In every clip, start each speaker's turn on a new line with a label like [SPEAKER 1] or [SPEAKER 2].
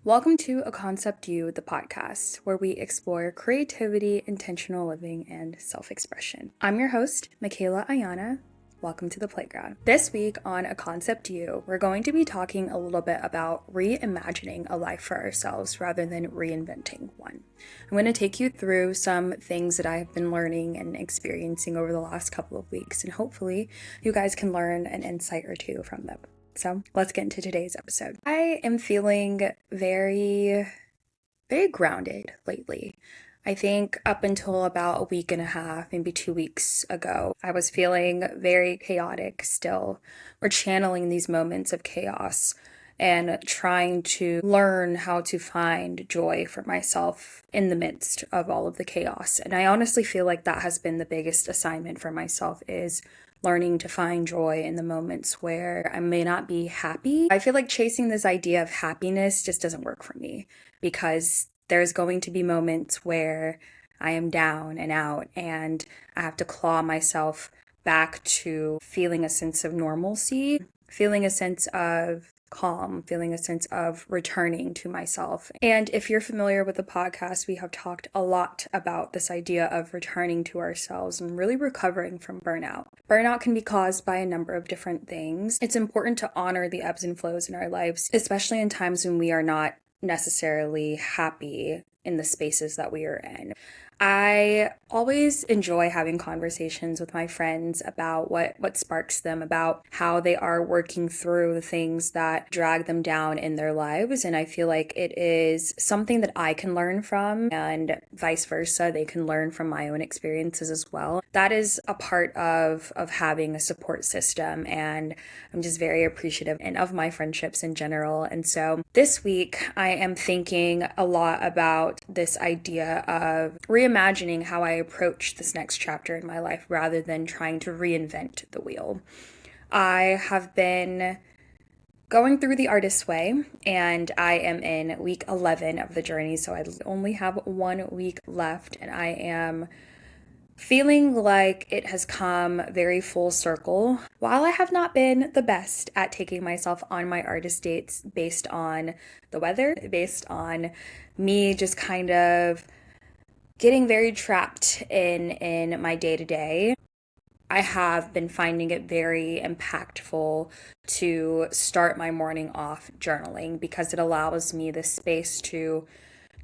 [SPEAKER 1] Welcome to A Concept You, the podcast, where we explore creativity, intentional living, and self-expression. I'm your host, Michaela Ayana. Welcome to the playground. This week on A Concept You, we're going to be talking a little bit about reimagining a life for ourselves rather than reinventing one. I'm going to take you through some things that I have been learning and experiencing over the last couple of weeks, and hopefully you guys can learn an insight or two from them. So let's get into today's episode. I am feeling very grounded lately. I think up until about a week and a half, maybe 2 weeks ago, I was feeling very chaotic still, or channeling these moments of chaos and trying to learn how to find joy for myself in the midst of all of the chaos. And I honestly feel like that has been the biggest assignment for myself, is learning to find joy in the moments where I may not be happy. I feel like chasing this idea of happiness just doesn't work for me, because there's going to be moments where I am down and out and I have to claw myself back to feeling a sense of normalcy, feeling a sense of calm, feeling a sense of returning to myself. And if you're familiar with the podcast, we have talked a lot about this idea of returning to ourselves and really recovering from burnout. Burnout can be caused by a number of different things. It's important to honor the ebbs and flows in our lives, especially in times when we are not necessarily happy in the spaces that we are in. I always enjoy having conversations with my friends about what sparks them, about how they are working through the things that drag them down in their lives. And I feel like it is something that I can learn from, and vice versa. They can learn from my own experiences as well. That is a part of having a support system. And I'm just very appreciative and of my friendships in general. And so this week I am thinking a lot about this idea of reimagining how I approach this next chapter in my life rather than trying to reinvent the wheel. I have been going through the artist's way, and I am in week 11 of the journey, so I only have 1 week left, and I am feeling like it has come very full circle. While I have not been the best at taking myself on my artist dates based on the weather, based on me just kind of getting very trapped in my day-to-day, I have been finding it very impactful to start my morning off journaling, because it allows me the space to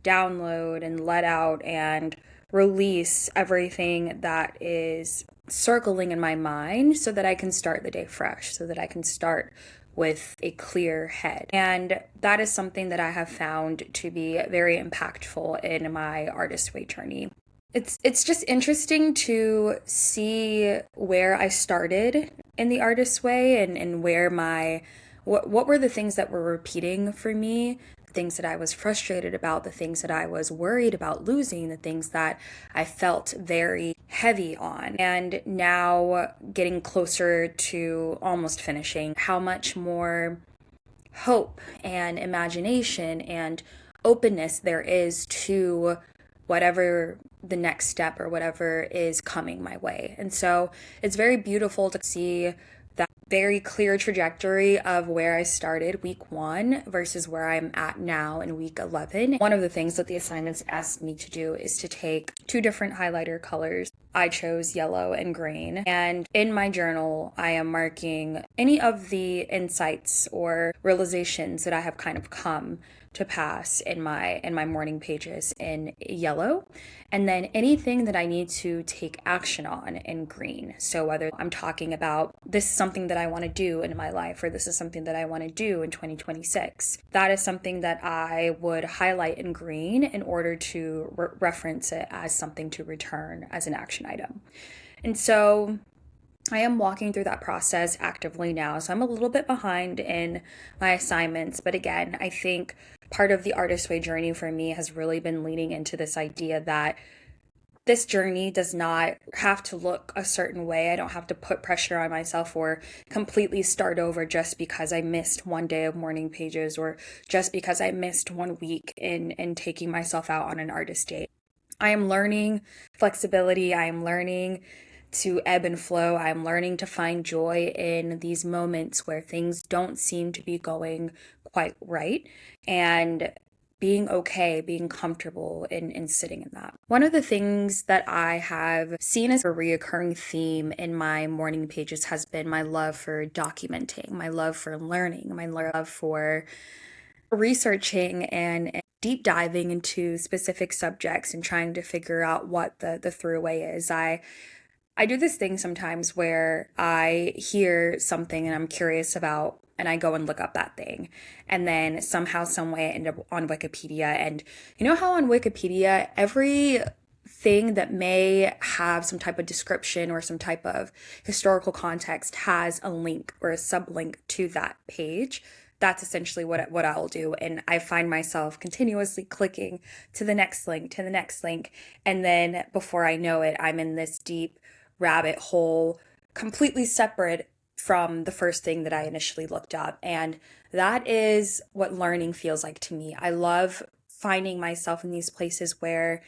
[SPEAKER 1] download and let out and release everything that is circling in my mind, so that I can start the day fresh, so that I can start with a clear head. And that is something that I have found to be very impactful in my artist way journey. It's just interesting to see where I started in the artist way, and where what were the things that were repeating for me, the things that I was frustrated about, the things that I was worried about losing, the things that I felt very heavy on. And now, getting closer to almost finishing, how much more hope and imagination and openness there is to whatever the next step or whatever is coming my way. And so it's very beautiful to see that very clear trajectory of where I started week 1 versus where I'm at now in week 11. One of the things that the assignments asked me to do is to take 2 different highlighter colors. I chose yellow and green, and in my journal I am marking any of the insights or realizations that I have kind of come to pass in my morning pages in yellow, and then anything that I need to take action on in green. So whether I'm talking about this is something that I want to do in my life, or this is something that I want to do in 2026, that is something that I would highlight in green in order to reference it as something to return as an action item. And so I am walking through that process actively now, so I'm a little bit behind in my assignments. But again, I think part of the artist way journey for me has really been leaning into this idea that this journey does not have to look a certain way. I don't have to put pressure on myself or completely start over just because I missed 1 day of morning pages, or just because I missed 1 week in taking myself out on an artist date. I am learning flexibility. I am learning to ebb and flow. I'm learning to find joy in these moments where things don't seem to be going quite right. And being okay, being comfortable in sitting in that. One of the things that I have seen as a reoccurring theme in my morning pages has been my love for documenting, my love for learning, my love for researching and deep diving into specific subjects and trying to figure out what the throughway is. I do this thing sometimes where I hear something and I'm curious about, and I go and look up that thing. And then somehow, some way, I end up on Wikipedia. And you know how on Wikipedia, every thing that may have some type of description or some type of historical context has a link or a sublink to that page? That's essentially what I'll do. And I find myself continuously clicking to the next link, to the next link. And then before I know it, I'm in this deep rabbit hole, completely separate from the first thing that I initially looked up. And that is what learning feels like to me. I love finding myself in these places where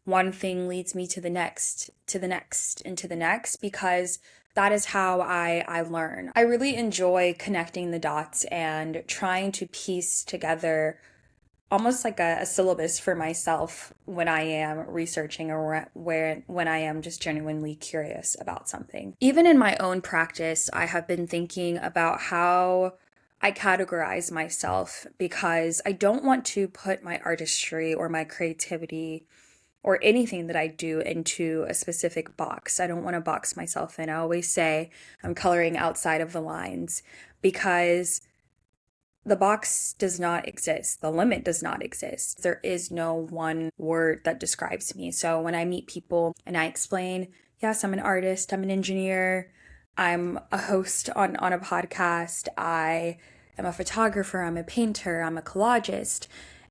[SPEAKER 1] one thing leads me to the next, to the next, and to the next, because that is how I learn. I really enjoy connecting the dots and trying to piece together almost like a syllabus for myself when I am researching or when I am just genuinely curious about something. Even in my own practice, I have been thinking about how I categorize myself, because I don't want to put my artistry or my creativity or anything that I do into a specific box. I don't want to box myself in. I always say I'm coloring outside of the lines, because the box does not exist. The limit does not exist. There is no one word that describes me. So when I meet people and I explain, yes, I'm an artist, I'm an engineer, I'm a host on a podcast, I am a photographer, I'm a painter, I'm a collagist.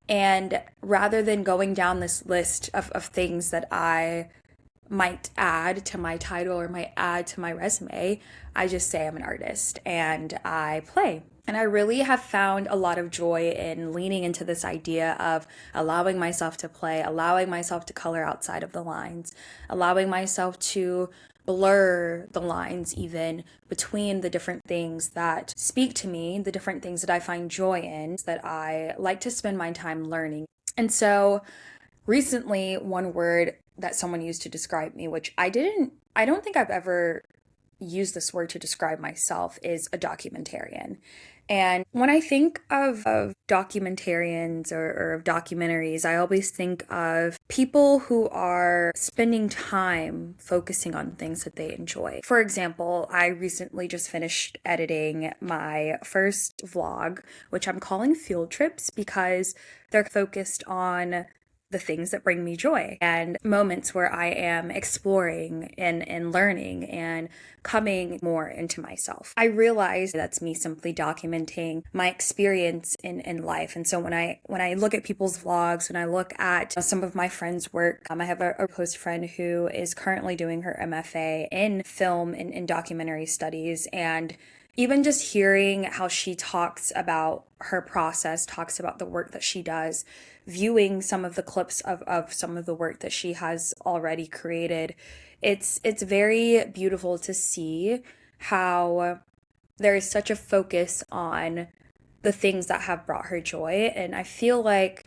[SPEAKER 1] And rather than going down this list of things that I might add to my title or might add to my resume, I just say I'm an artist and I play. And I really have found a lot of joy in leaning into this idea of allowing myself to play, allowing myself to color outside of the lines, allowing myself to blur the lines even between the different things that speak to me, the different things that I find joy in, that I like to spend my time learning. And so recently, one word that someone used to describe me, which I don't think I've ever used this word to describe myself, is a documentarian. And when I think of documentarians or of documentaries, I always think of people who are spending time focusing on things that they enjoy. For example, I recently just finished editing my first vlog, which I'm calling Field Trips, because they're focused on the things that bring me joy and moments where I am exploring and learning and coming more into myself. I realize that's me simply documenting my experience in life. And so when I look at people's vlogs, when I look at some of my friends' work, I have a close friend who is currently doing her MFA in film and documentary studies, and even just hearing how she talks about her process, talks about the work that she does, viewing some of the clips of some of the work that she has already created, it's very beautiful to see how there is such a focus on the things that have brought her joy. And I feel like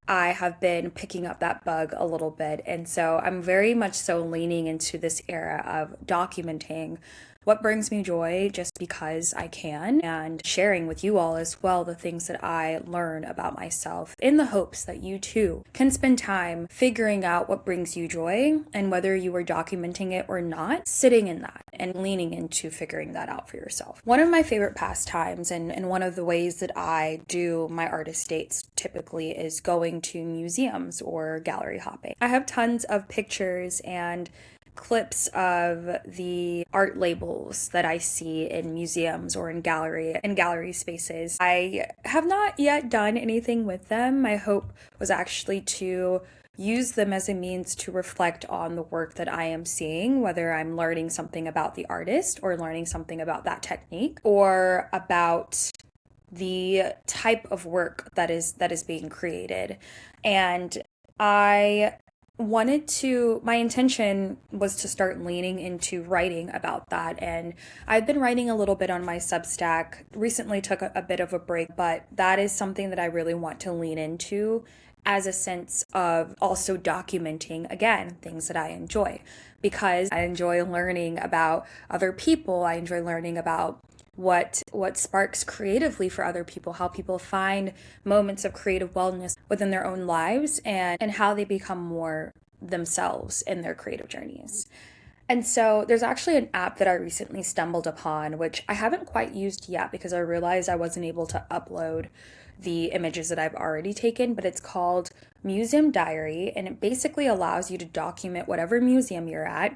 [SPEAKER 1] I have been picking up that bug a little bit. And so I'm very much so leaning into this era of documenting what brings me joy just because I can, and sharing with you all as well the things that I learn about myself, in the hopes that you too can spend time figuring out what brings you joy, and whether you are documenting it or not, sitting in that and leaning into figuring that out for yourself. One of my favorite pastimes, and one of the ways that I do my artist dates typically, is going to museums or gallery hopping. I have tons of pictures and clips of the art labels that I see in museums or in gallery spaces. I have not yet done anything with them. My hope was actually to use them as a means to reflect on the work that I am seeing, whether I'm learning something about the artist or learning something about that technique or about the type of work that is being created. And my intention was to start leaning into writing about that. And I've been writing a little bit on my Substack, recently took a bit of a break, but that is something that I really want to lean into as a sense of also documenting, again, things that I enjoy, because I enjoy learning about other people. I enjoy learning about what sparks creatively for other people, how people find moments of creative wellness within their own lives, and how they become more themselves in their creative journeys. And so there's actually an app that I recently stumbled upon, which I haven't quite used yet because I realized I wasn't able to upload the images that I've already taken, but it's called Museum Diary, and it basically allows you to document whatever museum you're at,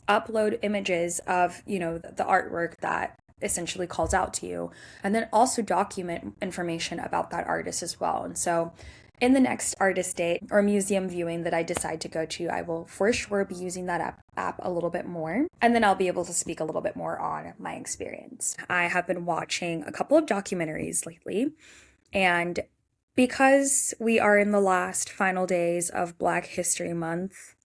[SPEAKER 1] upload images of, the artwork that essentially calls out to you, and then also document information about that artist as well. And so in the next artist day or museum viewing that I decide to go to, I will for sure be using that app a little bit more. And then I'll be able to speak a little bit more on my experience. I have been watching a couple of documentaries lately. And because we are in the last final days of Black History Month,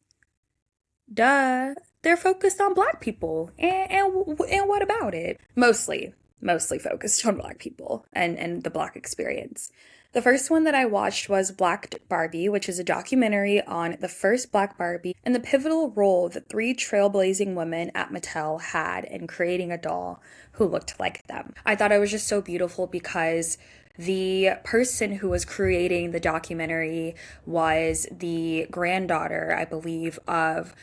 [SPEAKER 1] they're focused on Black people. And what about it? Mostly focused on Black people and the Black experience. The first one that I watched was Black Barbie, which is a documentary on the first Black Barbie and the pivotal role that three trailblazing women at Mattel had in creating a doll who looked like them. I thought it was just so beautiful because the person who was creating the documentary was the granddaughter, I believe, of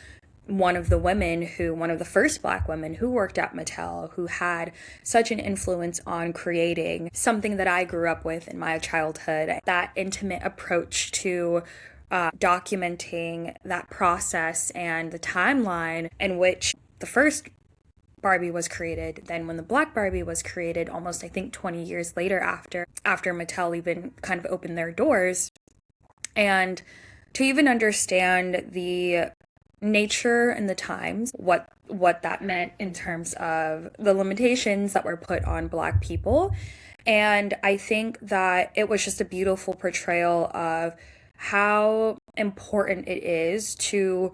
[SPEAKER 1] one of the first Black women who worked at Mattel, who had such an influence on creating something that I grew up with in my childhood, that intimate approach to documenting that process and the timeline in which the first Barbie was created, then when the Black Barbie was created, almost I think 20 years later after Mattel even kind of opened their doors. And to even understand the nature and the times, what that meant in terms of the limitations that were put on Black people. And I think that it was just a beautiful portrayal of how important it is to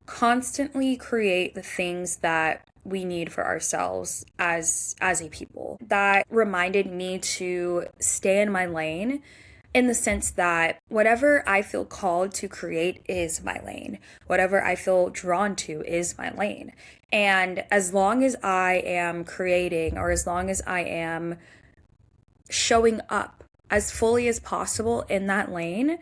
[SPEAKER 1] constantly create the things that we need for ourselves as a people. That reminded me to stay in my lane, in the sense that whatever I feel called to create is my lane. Whatever I feel drawn to is my lane. And as long as I am creating, or as long as I am showing up as fully as possible in that lane,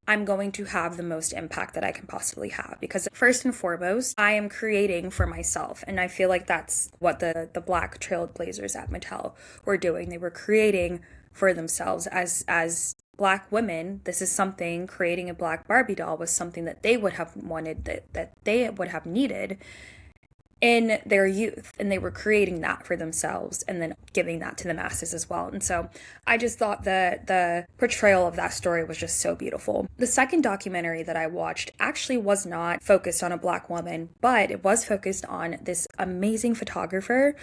[SPEAKER 1] I'm going to have the most impact that I can possibly have. Because first and foremost, I am creating for myself. And I feel like that's what the Black trailblazers at Mattel were doing. They were creating for themselves as Black women. This is something, creating a Black Barbie doll was something that they would have wanted, that they would have needed in their youth, and they were creating that for themselves and then giving that to the masses as well. And so I just thought that the portrayal of that story was just so beautiful. The second documentary that I watched actually was not focused on a Black woman, but it was focused on this amazing photographer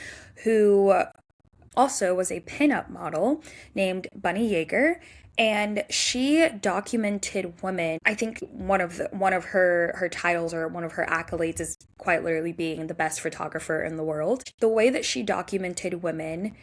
[SPEAKER 1] who also was a pinup model named Bunny Yeager. And she documented women. I think one of her titles, or one of her accolades, is quite literally being the best photographer in the world. The way that she documented women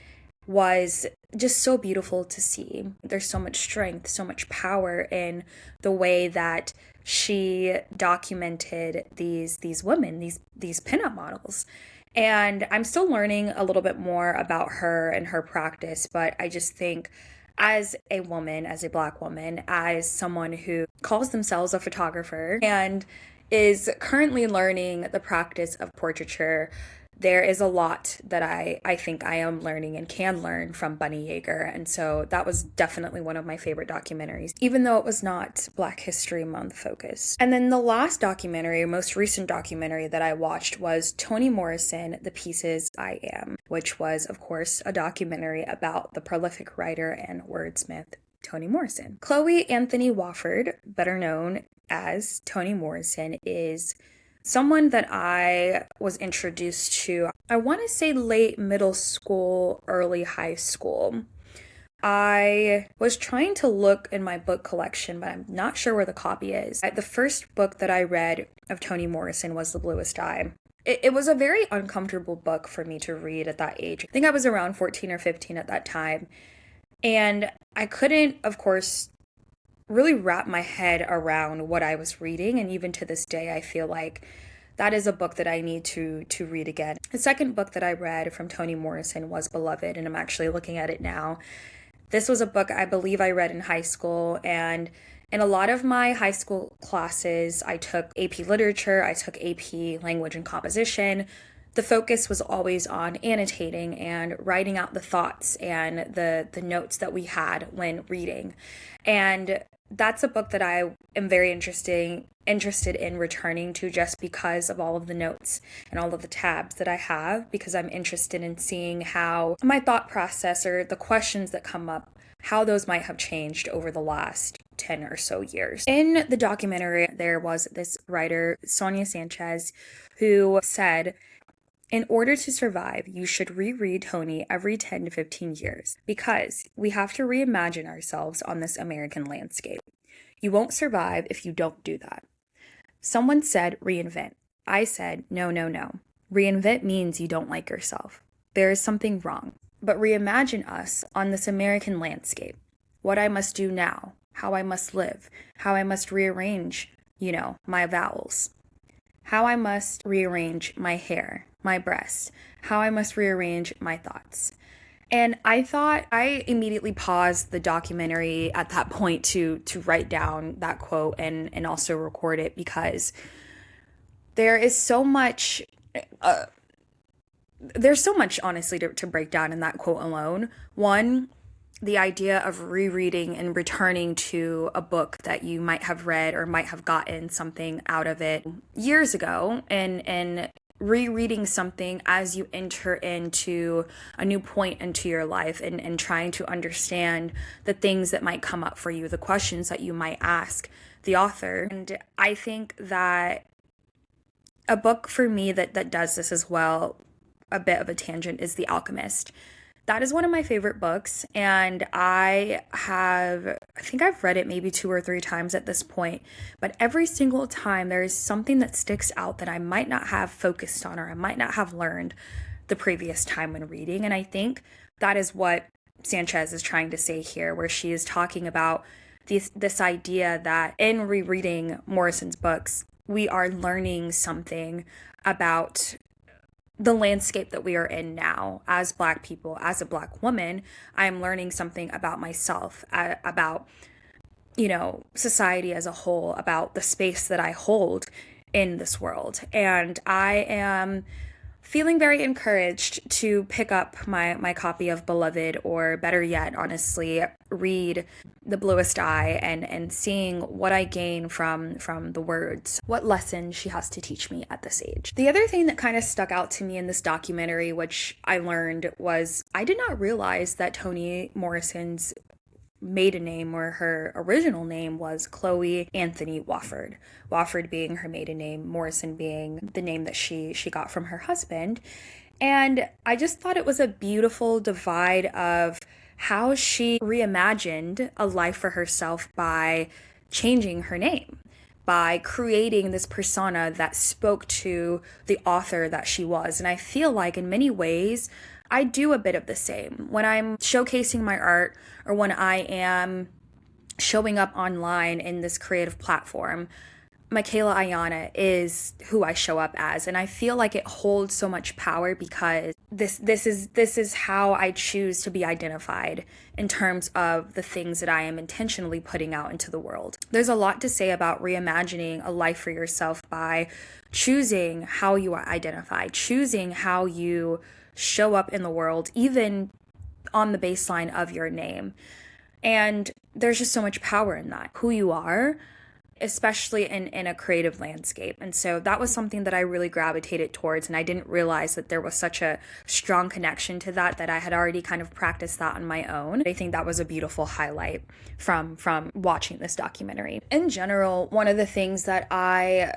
[SPEAKER 1] was just so beautiful to see. There's so much strength, so much power in the way that she documented these women, these pinup models. And I'm still learning a little bit more about her and her practice, but I just think, as a woman, as a Black woman, as someone who calls themselves a photographer and is currently learning the practice of portraiture, there is a lot that I think I am learning and can learn from Bunny Yeager. And so that was definitely one of my favorite documentaries, even though it was not Black History Month focused. And then the last documentary, most recent documentary that I watched, was Toni Morrison, The Pieces I Am, which was, of course, a documentary about the prolific writer and wordsmith Toni Morrison. Chloe Anthony Wofford, better known as Toni Morrison, is someone that I was introduced to, I want to say late middle school, early high school. I was trying to look in my book collection, but I'm not sure where the copy is. The first book that I read of Toni Morrison was The Bluest Eye. It was a very uncomfortable book for me to read at that age. I think I was around 14 or 15 at that time. And I couldn't, of course, really wrap my head around what I was reading. And even to this day, I feel like that is a book that I need to read again. The second book that I read from Toni Morrison was Beloved, and I'm actually looking at it now. This was a book I believe I read in high school, and in a lot of my high school classes, I took AP Literature, I took AP Language and Composition. The focus was always on annotating and writing out the thoughts and the notes that we had when reading. And that's a book that I am very interested in returning to, just because of all of the notes and all of the tabs that I have, because I'm interested in seeing how my thought process or the questions that come up, how those might have changed over the last 10 or so years. In the documentary, there was this writer, Sonia Sanchez, who said, in order to survive, you should reread Toni every 10 to 15 years, because we have to reimagine ourselves on this American landscape. You won't survive if you don't do that. Someone said reinvent. I said, no. Reinvent means you don't like yourself. There is something wrong. But reimagine us on this American landscape. What I must do now, how I must live, how I must rearrange, my vowels, how I must rearrange my hair, my breasts, how I must rearrange my thoughts. And I immediately paused the documentary at that point to write down that quote and also record it, because there is so much, honestly to break down in that quote alone. One, the idea of rereading and returning to a book that you might have read or might have gotten something out of it years ago, and rereading something as you enter into a new point into your life, and trying to understand the things that might come up for you, the questions that you might ask the author. And I think that a book for me that does this as well, a bit of a tangent, is The Alchemist. That is one of my favorite books, and I think I've read it maybe 2 or 3 times at this point, but every single time there is something that sticks out that I might not have focused on, or I might not have learned the previous time when reading. And I think that is what Sanchez is trying to say here, where she is talking about this idea that in rereading Morrison's books, we are learning something about the landscape that we are in now as Black people. As a Black woman, I am learning something about myself, about, society as a whole, about the space that I hold in this world. And I am feeling very encouraged to pick up my copy of Beloved, or better yet, honestly, read The Bluest Eye, and seeing what I gain from the words, what lesson she has to teach me at this age. The other thing that kind of stuck out to me in this documentary, which I learned, was I did not realize that Toni Morrison's maiden name, or her original name, was Chloe Anthony Wofford. Wofford being her maiden name, Morrison being the name that she got from her husband. And I just thought it was a beautiful divide of how she reimagined a life for herself by changing her name, by creating this persona that spoke to the author that she was. And I feel like in many ways, I do a bit of the same. When I'm showcasing my art, or when I am showing up online in this creative platform, Michaela Ayana is who I show up as. And I feel like it holds so much power, because this is how I choose to be identified in terms of the things that I am intentionally putting out into the world. There's a lot to say about reimagining a life for yourself by choosing how you are identified, choosing how you show up in the world, even on the baseline of your name. And there's just so much power in that, who you are, especially in a creative landscape. And so that was something that I really gravitated towards, and I didn't realize that there was such a strong connection to that I had already kind of practiced that on my own. I think that was a beautiful highlight from watching this documentary. In general, one of the things that I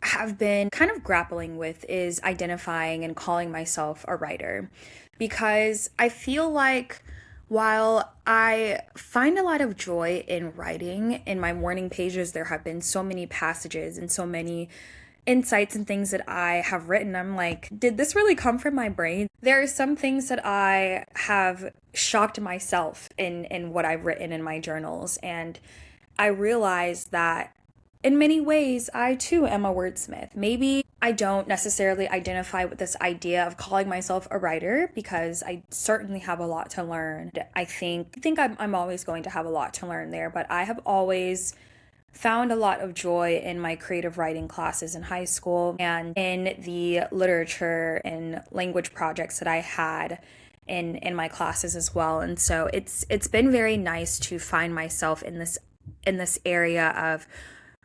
[SPEAKER 1] have been kind of grappling with is identifying and calling myself a writer, because I feel like while I find a lot of joy in writing, in my morning pages, there have been so many passages and so many insights and things that I have written. I'm like, did this really come from my brain? There are some things that I have shocked myself in what I've written in my journals, and I realized that in many ways, I too am a wordsmith. Maybe I don't necessarily identify with this idea of calling myself a writer because I certainly have a lot to learn. I think I'm always going to have a lot to learn there, but I have always found a lot of joy in my creative writing classes in high school and in the literature and language projects that I had in my classes as well. And so it's been very nice to find myself in this area of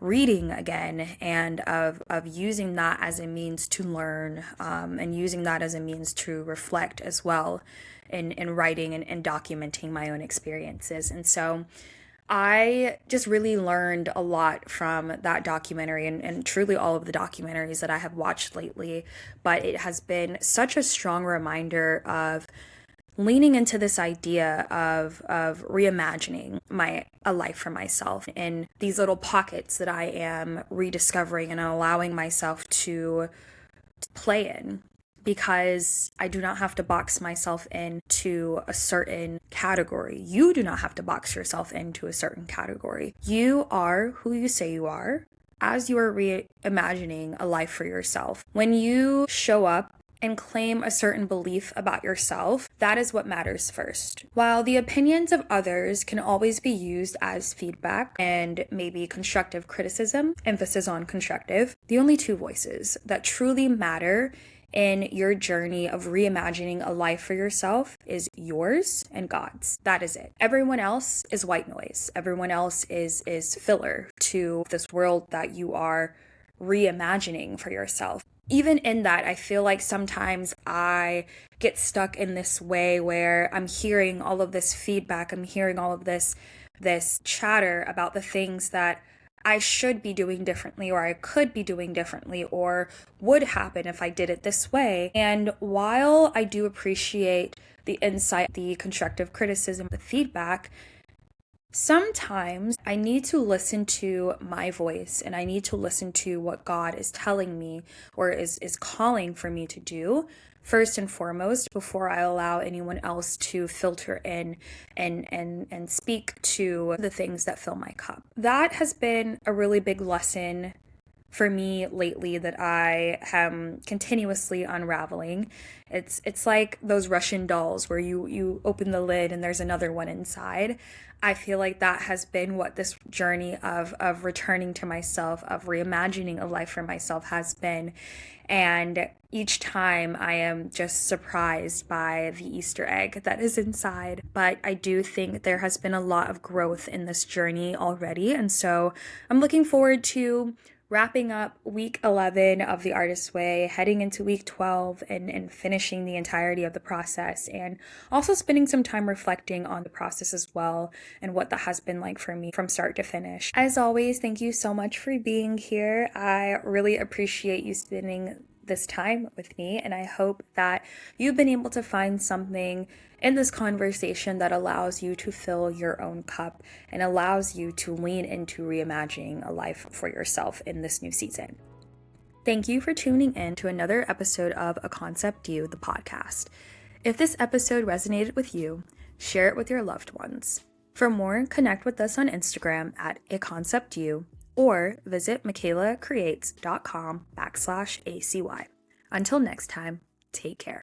[SPEAKER 1] reading again and of using that as a means to learn, and using that as a means to reflect as well in writing and documenting my own experiences. And so I just really learned a lot from that documentary and truly all of the documentaries that I have watched lately. But it has been such a strong reminder of leaning into this idea of reimagining a life for myself in these little pockets that I am rediscovering and allowing myself to play in, because I do not have to box myself into a certain category. You do not have to box yourself into a certain category. You are who you say you are as you are reimagining a life for yourself. When you show up and claim a certain belief about yourself, that is what matters first. While the opinions of others can always be used as feedback and maybe constructive criticism, emphasis on constructive, the only two voices that truly matter in your journey of reimagining a life for yourself is yours and God's. That is it. Everyone else is white noise. Everyone else is filler to this world that you are reimagining for yourself. Even in that, I feel like sometimes I get stuck in this way where I'm hearing all of this feedback, I'm hearing all of this chatter about the things that I should be doing differently, or I could be doing differently, or would happen if I did it this way. And while I do appreciate the insight, the constructive criticism, the feedback, sometimes I need to listen to my voice and I need to listen to what God is telling me or is calling for me to do first and foremost before I allow anyone else to filter in and speak to the things that fill my cup. That has been a really big lesson for me lately that I am continuously unraveling. It's like those Russian dolls where you open the lid and there's another one inside. I feel like that has been what this journey of returning to myself, of reimagining a life for myself has been. And each time I am just surprised by the Easter egg that is inside. But I do think there has been a lot of growth in this journey already. And so I'm looking forward to wrapping up week 11 of The Artist's Way, heading into week 12 and finishing the entirety of the process, and also spending some time reflecting on the process as well and what that has been like for me from start to finish. As always, thank you so much for being here. I really appreciate you spending this time with me, and I hope that you've been able to find something in this conversation that allows you to fill your own cup and allows you to lean into reimagining a life for yourself in this new season. Thank you for tuning in to another episode of A Concept You, the podcast. If this episode resonated with you, share it with your loved ones. For more, connect with us on Instagram at aconceptyou or visit michaelacreates.com/ACY. Until next time, take care.